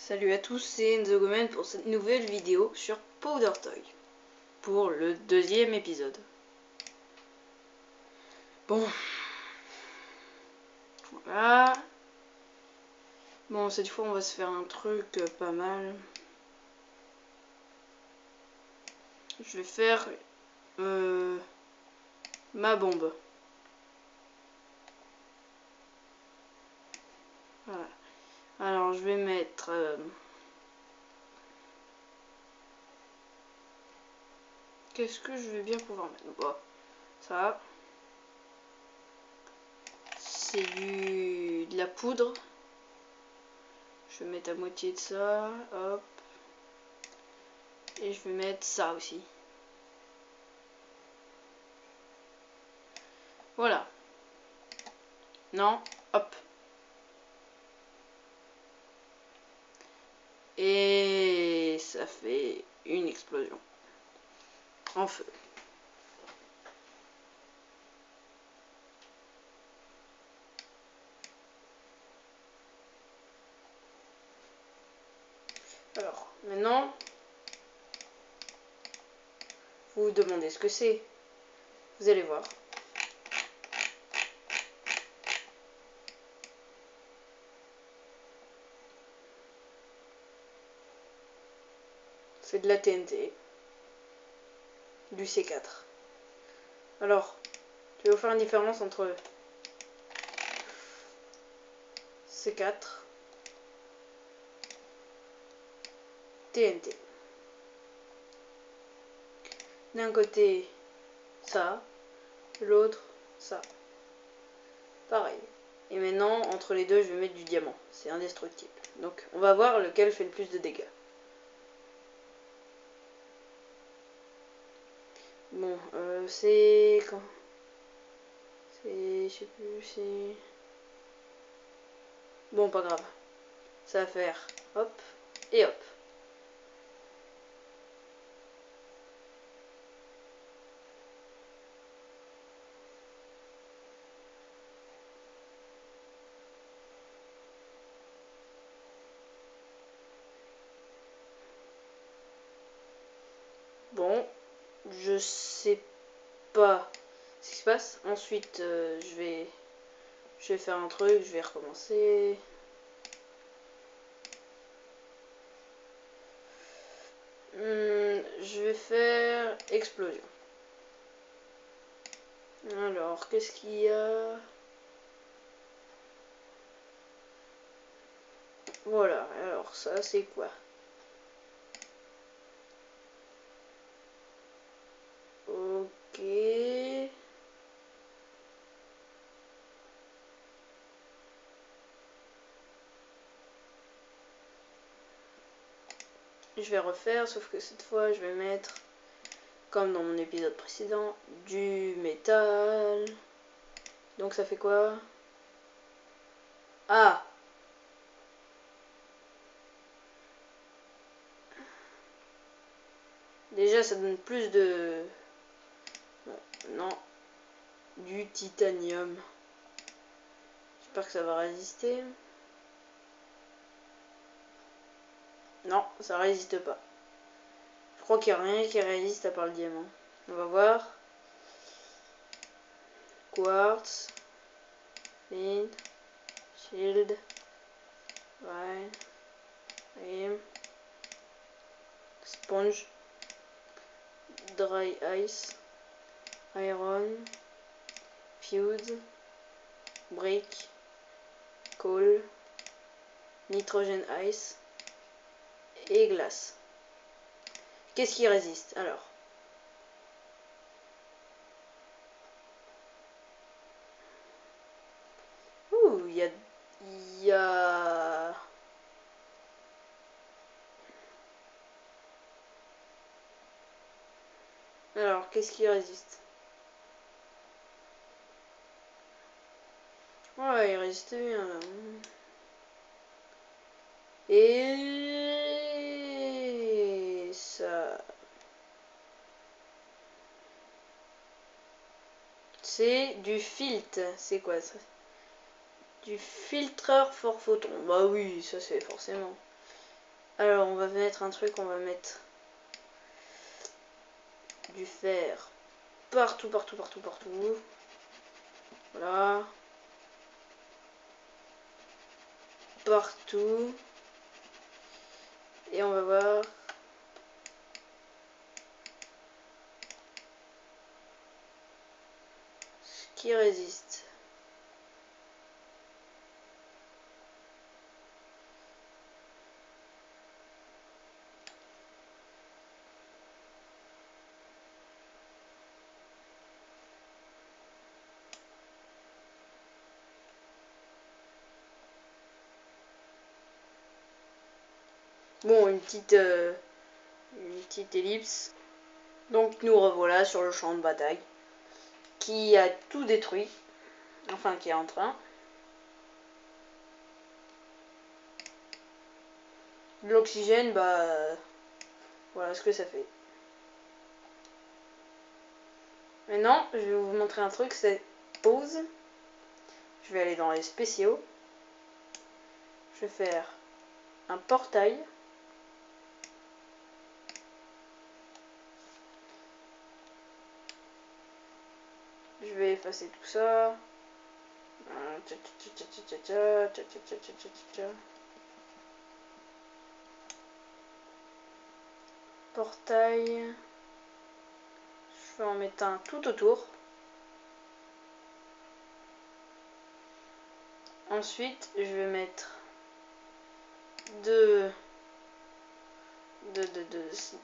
Salut à tous, c'est Enzo Gomen pour cette nouvelle vidéo sur Powder Toy pour le deuxième épisode. Bon, voilà. Bon, cette fois on va se faire un truc pas mal. Je vais faire ma bombe. Voilà. Alors je vais mettre qu'est-ce que je vais bien pouvoir mettre? Bon, ça c'est de la poudre. Je vais mettre à moitié de ça, hop. Et je vais mettre ça aussi. Voilà. Non, hop. Et ça fait une explosion en feu. Alors, maintenant, vous vous demandez ce que c'est. Vous allez voir. C'est de la TNT. Du C4. Alors, je vais vous faire une différence entre C4, TNT. D'un côté, ça. De l'autre, ça. Pareil. Et maintenant, entre les deux, je vais mettre du diamant. C'est indestructible. Donc, on va voir lequel fait le plus de dégâts. Bon, c'est... quand c'est... je sais plus, c'est... Bon, pas grave. Ça va faire hop et hop. Bon, je sais pas ce qui se passe. Ensuite, je vais faire un truc, je vais recommencer. Je vais faire explosion. Alors, qu'est-ce qu'il y a? Voilà, alors ça c'est quoi? Ok. Je vais refaire, sauf que cette fois je vais mettre, comme dans mon épisode précédent, du métal. Donc ça fait quoi? Ah! Déjà ça donne plus de... Non. Du titanium. J'espère que ça va résister. Non, ça résiste pas. Je crois qu'il n'y a rien qui résiste à part le diamant. On va voir. Quartz. Flint. Shield. Wine. Rim. Sponge. Dry ice. Iron. Fuse. Brick. Coal. Nitrogen ice. Et glace. Qu'est-ce qui résiste alors? Ouh, il y a... Alors, qu'est-ce qui résiste? Ouais, il résiste bien là. Et ça... C'est du filtre. C'est quoi ça? Du filtreur fort photon. Bah oui, ça c'est forcément. Alors on va mettre un truc, on va mettre du fer partout, partout, partout, partout. Voilà. Partout. Et on va voir. Ce qui résiste. Bon, une petite ellipse. Donc nous revoilà sur le champ de bataille qui a tout détruit. Enfin, qui est en train. L'oxygène, bah voilà ce que ça fait. Maintenant, je vais vous montrer un truc, c'est pause. Je vais aller dans les spéciaux. Je vais faire un portail. Je vais effacer tout ça. Portail. Je vais en mettre un tout autour. Ensuite, je vais mettre deux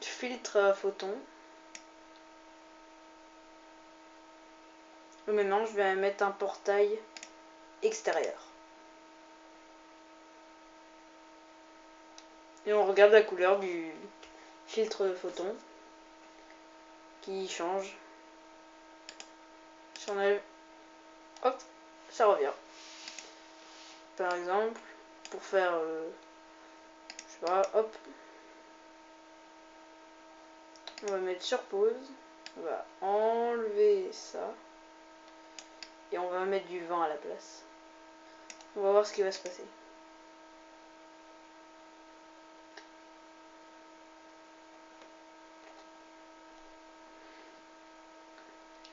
filtres à photons. Et maintenant, je vais mettre un portail extérieur. Et on regarde la couleur du filtre photon qui change. J'enlève, hop, ça revient. Par exemple, pour faire, je sais pas, hop, on va mettre sur pause, on va enlever ça et on va mettre du vent à la place. On va voir ce qui va se passer.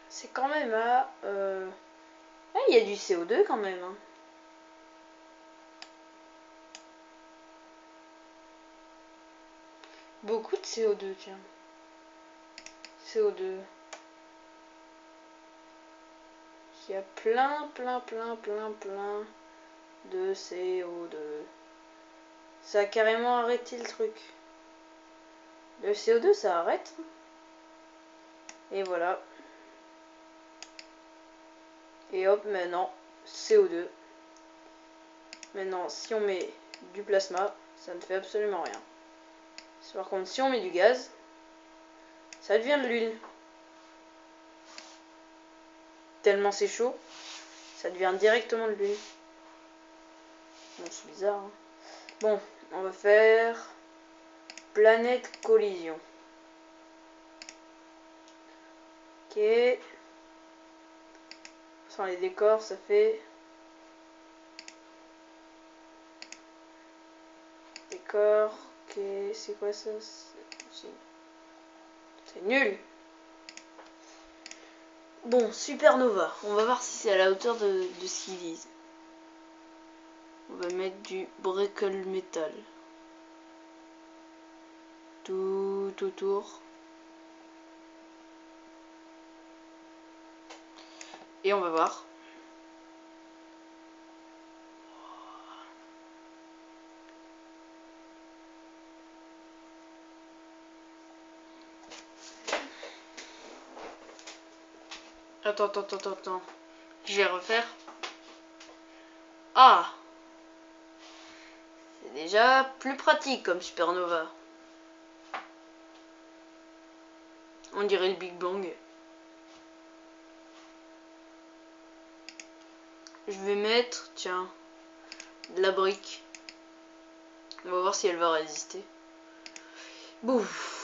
C'est quand même à... Ah, il y a du CO2 quand même. Hein. Beaucoup de CO2, tiens. CO2. Il y a plein de CO2. Ça a carrément arrêté le truc. Le CO2, ça arrête. Et voilà. Et hop, maintenant, CO2. Maintenant, si on met du plasma, ça ne fait absolument rien. Par contre, si on met du gaz, ça devient de l'huile. Tellement c'est chaud, ça devient directement de l'huile. Bon, c'est bizarre. Hein. Bon, on va faire planète collision. Ok. Sans les décors, ça fait... Décor. Ok, c'est quoi ça? C'est nul. Bon, supernova. On va voir si c'est à la hauteur de ce qu'ils disent. On va mettre du Breakle Metal. Tout autour. Et on va voir. Attends. Je vais refaire. Ah! C'est déjà plus pratique comme supernova. On dirait le Big Bang. Je vais mettre, tiens, de la brique. On va voir si elle va résister. Bouf!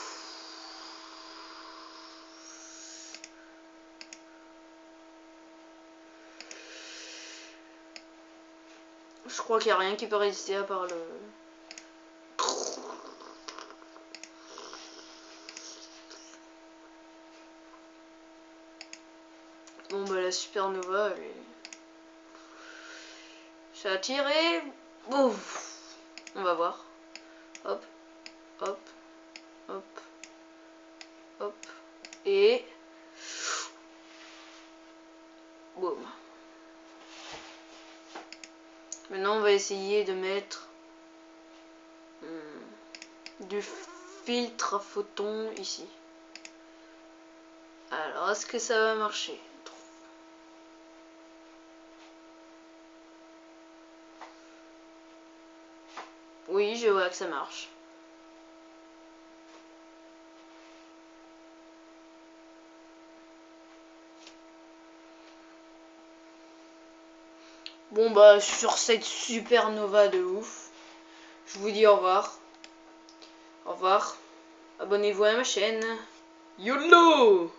Je crois qu'il n'y a rien qui peut résister à part le... bah la supernova, elle est... ça a tiré. Ouf. On va voir. Hop, hop, hop, hop. Et... boum. Maintenant, on va essayer de mettre du filtre à photons ici. Alors, est-ce que ça va marcher? Oui, je vois que ça marche. Bon bah sur cette supernova de ouf, je vous dis au revoir. Au revoir. Abonnez-vous à ma chaîne. YOLO!